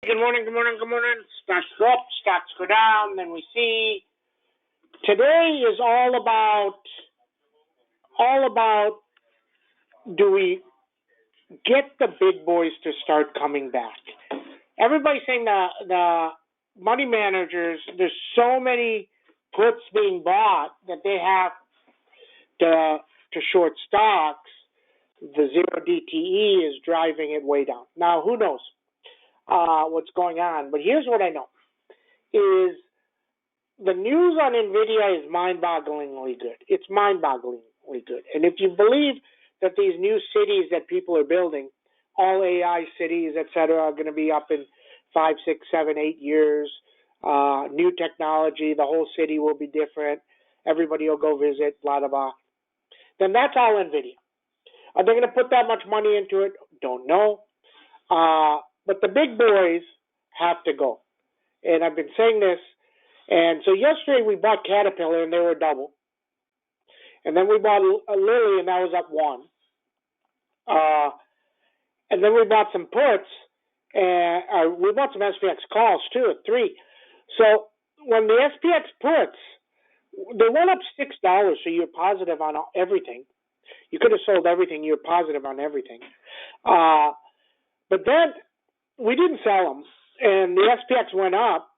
Good morning, good morning, good morning. Stocks go up, stocks go down. Then we see today is all about do we get the big boys to start coming back? Everybody's saying the money managers, there's so many puts being bought that they have to short stocks. The zero DTE is driving it way down. Now, who knows what's going on? But here's what I know is the news on NVIDIA is mind-bogglingly good. It's mind-bogglingly good. And if you believe that these new cities that people are building, all AI cities, et cetera, are going to be up in 5, 6, 7, 8 years, new technology, the whole city will be different, everybody will go visit, blah, blah, blah, then that's all NVIDIA. Are they going to put that much money into it? Don't know. But the big boys have to go. And I've been saying this. And so yesterday we bought Caterpillar and they were double. And then we bought a Lilly and that was up 1. And then we bought some puts and we bought some SPX calls too at 3. So when the SPX puts, they went up $6, so you're positive on everything. You could have sold everything. You're positive on everything. But then we didn't sell them, and the SPX went up.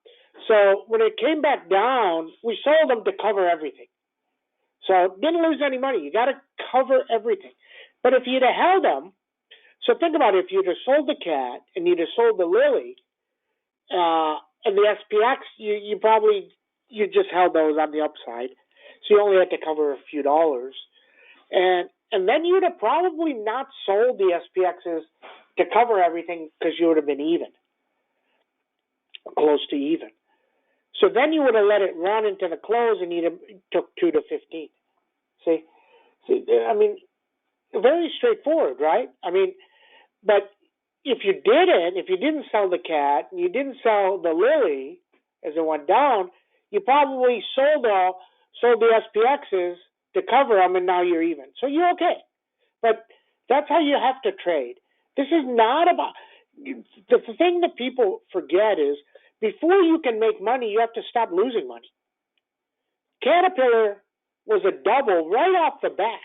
So when it came back down, we sold them to cover everything. So didn't lose any money. You got to cover everything. But if you'd have held them, so think about it. If you'd have sold the cat and you'd have sold the Lilly and the SPX, you just held those on the upside. So you only had to cover a few dollars. And then you'd have probably not sold the SPXs to cover everything because you would have been even, close to even. So then you would have let it run into the close and you'd have took 2 to 15. See, I mean, very straightforward, right? I mean, but if you didn't sell the cat and you didn't sell the Lilly as it went down, you probably sold the SPXs to cover them, and now you're even. So you're okay. But that's how you have to trade. This is not about the thing that people forget is before you can make money, you have to stop losing money. Caterpillar was a double right off the bat,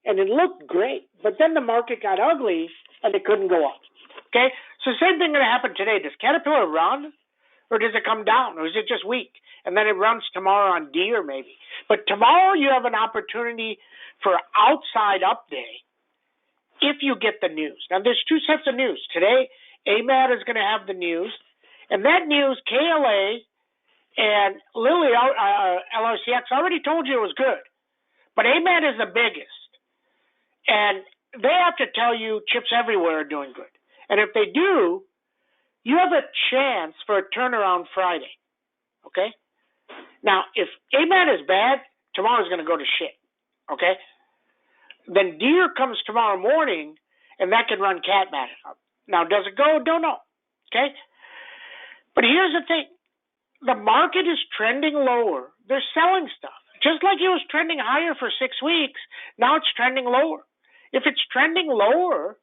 and it looked great. But then the market got ugly, and it couldn't go up. Okay? So same thing going to happen today. Does Caterpillar run, or does it come down, or is it just weak? And then it runs tomorrow on Deere maybe. But tomorrow you have an opportunity for outside up day if you get the news. Now there's 2 sets of news. Today, AMAT is going to have the news. And that news, KLA and Lilly, LRCX, already told you it was good. But AMAT is the biggest. And they have to tell you chips everywhere are doing good. And if they do, you have a chance for a turnaround Friday. Okay? Now, if AMAT is bad, tomorrow's going to go to shit. Okay? Then Deere comes tomorrow morning, and that can run CatMat up. Now, does it go? Don't know. Okay? But here's the thing. The market is trending lower. They're selling stuff. Just like it was trending higher for 6 weeks, now it's trending lower. If it's trending lower,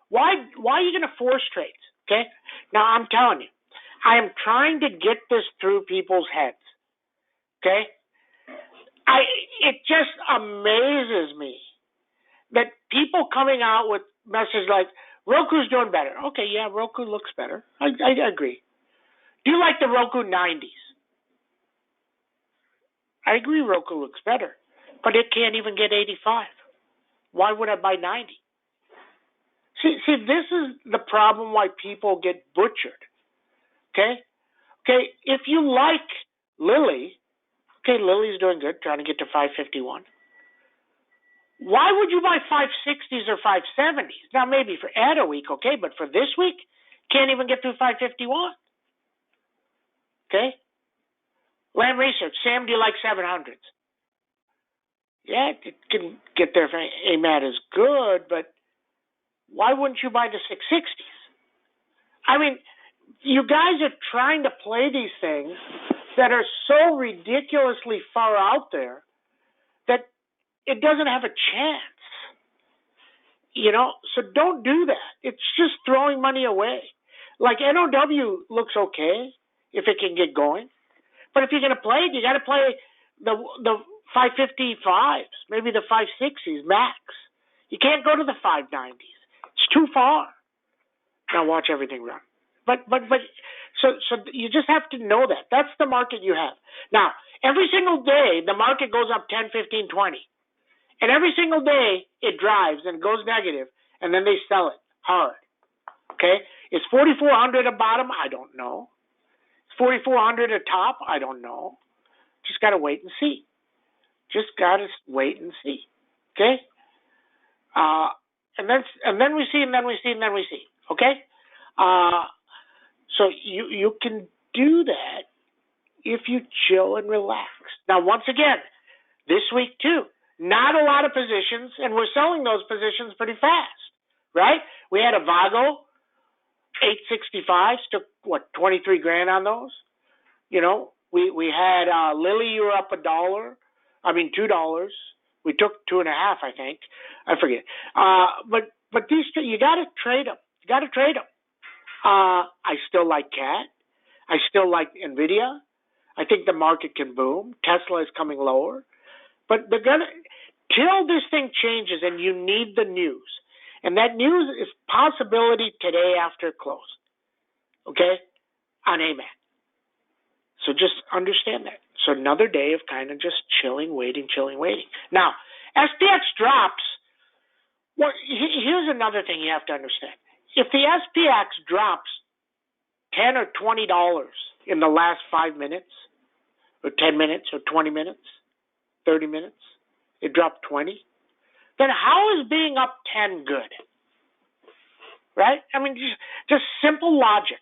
why are you going to force trades? Okay? Now, I'm telling you, I am trying to get this through people's heads. Okay? It just amazes me that people coming out with messages like, Roku's doing better. Okay, yeah, Roku looks better. I agree. Do you like the Roku 90s? I agree Roku looks better, but it can't even get 85. Why would I buy 90? See, this is the problem why people get butchered. Okay? Okay, if you like Lilly, okay, Lilly's doing good, trying to get to 551. Why would you buy 560s or 570s? Now, maybe for add a week, okay, but for this week, can't even get through 551. Okay? Lam Research, Sam, do you like 700s? Yeah, it can get there if AMAT is good, but why wouldn't you buy the 660s? I mean, you guys are trying to play these things that are so ridiculously far out there that it doesn't have a chance. You know, so don't do that. It's just throwing money away. Like NOW looks okay if it can get going. But if you're going to play it, you got to play the 555s, maybe the 560s max. You can't go to the 590s. It's too far. Now watch everything run. So you just have to know that. That's the market you have. Now, every single day, the market goes up 10, 15, 20. And every single day, it drives and goes negative, and then they sell it hard. Okay? Is 4,400 a bottom? I don't know. Is 4,400 a top? I don't know. Just got to wait and see. Just got to wait and see. Okay? And then we see, and then we see, and then we see. Okay? So you can do that if you chill and relax. Now, once again, this week too, not a lot of positions, and we're selling those positions pretty fast, right? We had a Vago, 865s, took, what, 23 grand on those? You know, we had Lily, you were up $2. We took 2.5, I think. I forget. But these two, you got to trade them. You got to trade them. I still like CAT. I still like NVIDIA. I think the market can boom. Tesla is coming lower. But they're going to, till this thing changes, and you need the news. And that news is possibility today after close. Okay? On AMAT. So just understand that. So another day of kind of just chilling, waiting. Now, SPX drops. Well, here's another thing you have to understand. If the SPX drops $10 or $20 in the last 5 minutes, or 10 minutes, or 20 minutes, 30 minutes, it dropped 20, then how is being up 10 good? Right? I mean, just simple logic.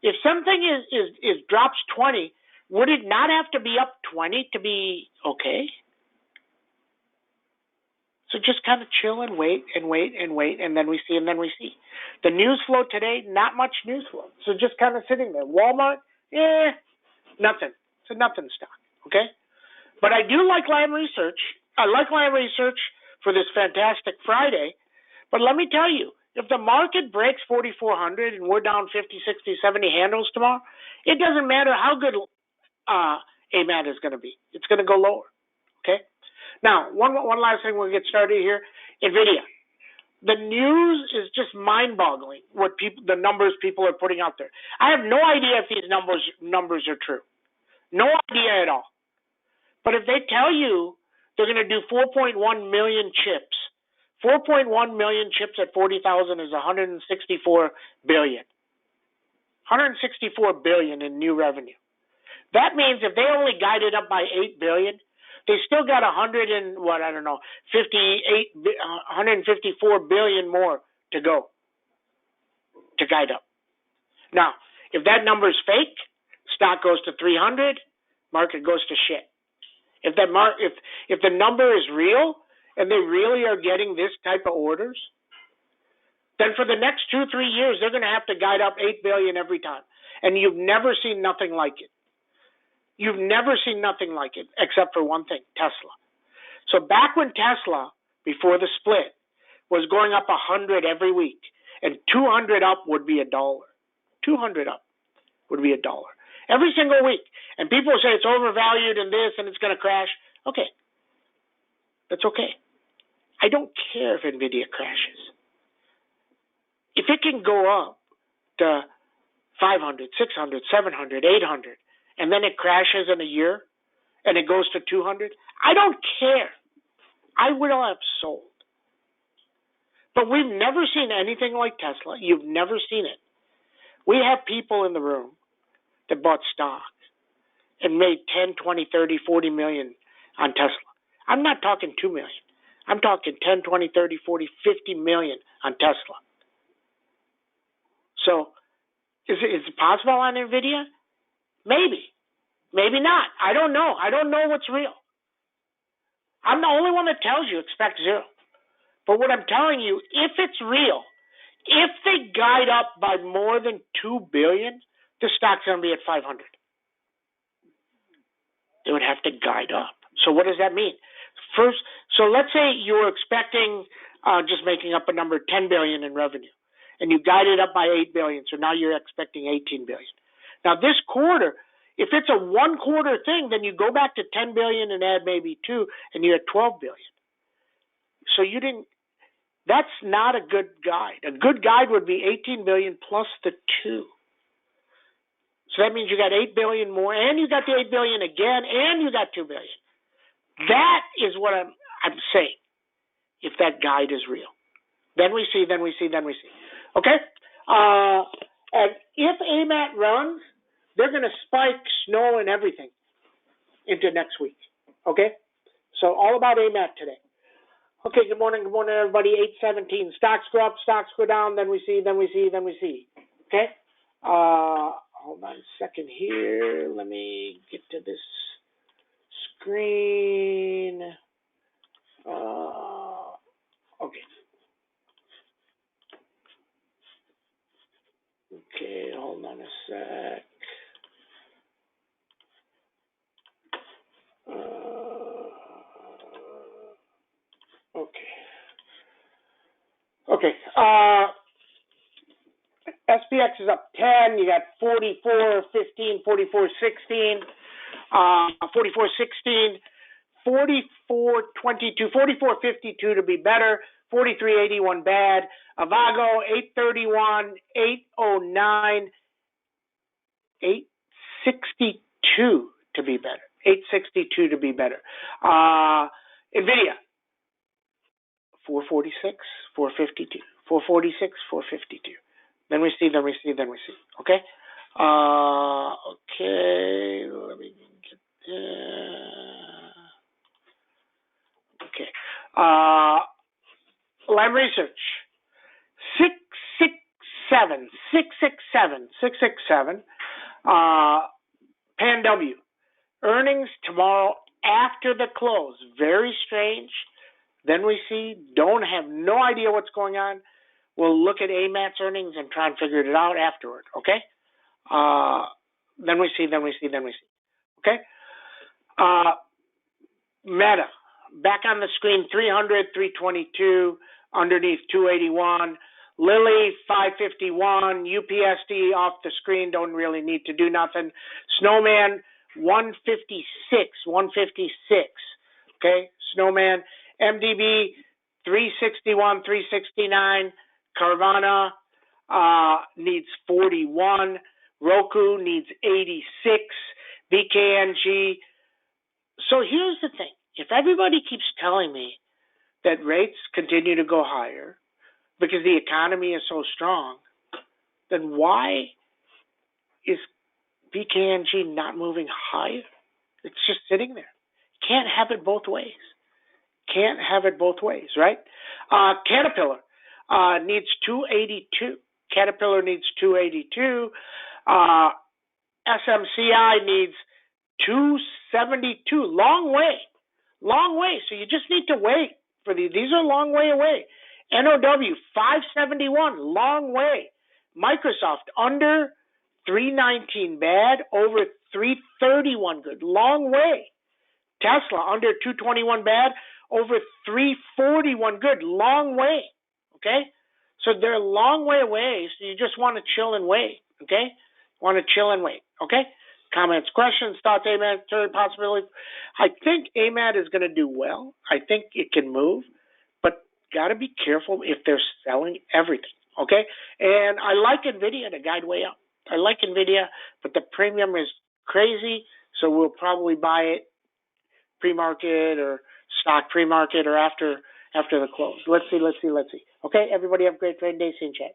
If something is drops 20, would it not have to be up 20 to be okay? So just kind of chill and wait, and then we see, The news flow today, not much news flow. So just kind of sitting there. Walmart, nothing. It's a nothing stock, okay? But I do like Lam Research. I like Lam Research for this fantastic Friday. But let me tell you, if the market breaks 4,400 and we're down 50, 60, 70 handles tomorrow, it doesn't matter how good AMAT is going to be. It's going to go lower, okay? Now, one last thing we'll get started here. NVIDIA. The news is just mind-boggling, the numbers people are putting out there. I have no idea if these numbers are true. No idea at all. But if they tell you they're going to do 4.1 million chips, 4.1 million chips at 40,000 is 164 billion. 164 billion in new revenue. That means if they only guided up by 8 billion, they still got 154 billion more to go to guide up. Now, if that number is fake, stock goes to 300, market goes to shit. If the number is real and they really are getting this type of orders, then for the next 2-3 years they're going to have to guide up 8 billion every time, and you've never seen nothing like it. You've never seen nothing like it, except for one thing, Tesla. So back when Tesla, before the split, was going up 100 every week, and 200 up would be $1. 200 up would be $1 every single week. And people say it's overvalued and this and it's going to crash. Okay. That's okay. I don't care if NVIDIA crashes. If it can go up to 500, 600, 700, 800, and then it crashes in a year, and it goes to 200, I don't care. I will have sold. But we've never seen anything like Tesla. You've never seen it. We have people in the room that bought stock and made 10, 20, 30, 40 million on Tesla. I'm not talking 2 million. I'm talking 10, 20, 30, 40, 50 million on Tesla. So is it possible on NVIDIA? Maybe. Maybe not. I don't know. I don't know what's real. I'm the only one that tells you expect zero. But what I'm telling you, if it's real, if they guide up by more than 2 billion, the stock's going to be at 500. They would have to guide up. So what does that mean? So let's say you were expecting, just making up a number, 10 billion in revenue. and you guided up by 8 billion. So now you're expecting 18 billion. Now this quarter, if it's a 1 quarter thing, then you go back to 10 billion and add maybe 2, and you're at 12 billion. So you didn't. That's not a good guide. A good guide would be 18 billion plus the 2. So that means you got 8 billion more, and you got the 8 billion again, and you got 2 billion. That is what I'm saying. If that guide is real, then we see. Okay. And if AMAT runs, they're going to spike snow and everything into next week. Okay. So all about AMAT today. Okay, good morning, everybody. 8:17. Stocks go up, stocks go down, then we see. Okay? Hold on a second here. Let me get to this screen. Okay. Okay, hold on a sec. Okay. SPX is up 10. You got 44.15, 44.16, 44.16, 44.22, 44.52 to be better, 43.81 bad. Avago 8.31, 8.09, 8.62 to be better. 8.62 to be better. NVIDIA 446, 452, 446, 452. Then we see. Okay? Okay, let me get there. Okay. Lam Research 667. Pan W. Earnings tomorrow after the close. Very strange. Then we see, have no idea what's going on. We'll look at AMAT's earnings and try and figure it out afterward, okay? Then we see. Okay? Meta, back on the screen, 300, 322, underneath 281. Lilly, 551. UPSD off the screen, don't really need to do nothing. Snowman, 156. Okay? Snowman. MDB, 361, 369. Carvana needs 41. Roku needs 86. BKNG. So here's the thing. If everybody keeps telling me that rates continue to go higher because the economy is so strong, then why is BKNG not moving higher? It's just sitting there. Can't have it both ways. Right? Caterpillar needs 282. Caterpillar needs 282. SMCI needs 272. Long way. So you just need to wait for these. These are a long way away. NOW 571. Long way. Microsoft under 319 bad, over 331 good. Long way. Tesla under 221 bad, over 341 good. Long way. Okay? So they're a long way away, so you just want to chill and wait. Okay? Okay? Comments, questions, thoughts, AMAT, third possibility. I think AMAT is going to do well. I think it can move, but got to be careful if they're selling everything. Okay? And I like NVIDIA to guide way up. I like NVIDIA, but the premium is crazy, so we'll probably buy it pre-market or stock pre-market or after the close. Let's see. Okay, everybody have a great trading day. See you in chat.